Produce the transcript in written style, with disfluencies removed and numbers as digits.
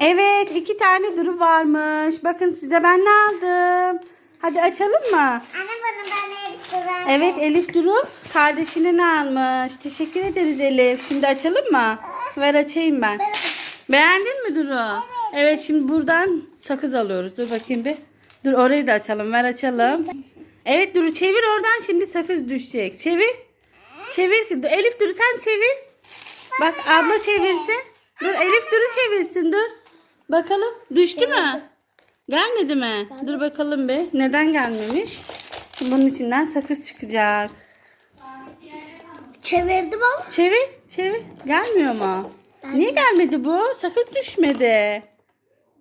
Evet, 2 tane Duru varmış. Bakın size ben ne aldım. Hadi açalım mı? Anne bana Elif Duru. Evet, Elif Duru kardeşine ne almış? Teşekkür ederiz Elif. Şimdi açalım mı? Ver açayım ben. Beğendin mi Duru? Evet, şimdi buradan sakız alıyoruz. Dur bakayım bir. Dur orayı da açalım. Ver açalım. Evet Duru çevir oradan, şimdi sakız düşecek. Çevir. Çevir. Elif Duru sen çevir. Bak abla çevirsin. Dur Elif Duru çevirsin dur. Bakalım düştü mü? Gelmedi mi? Dur bakalım bir. Neden gelmemiş? Şimdi bunun içinden sakız çıkacak. Çevirdim ama. Çevir. Çevir. Gelmiyor mu? Niye gelmedi bu? Sakız düşmedi.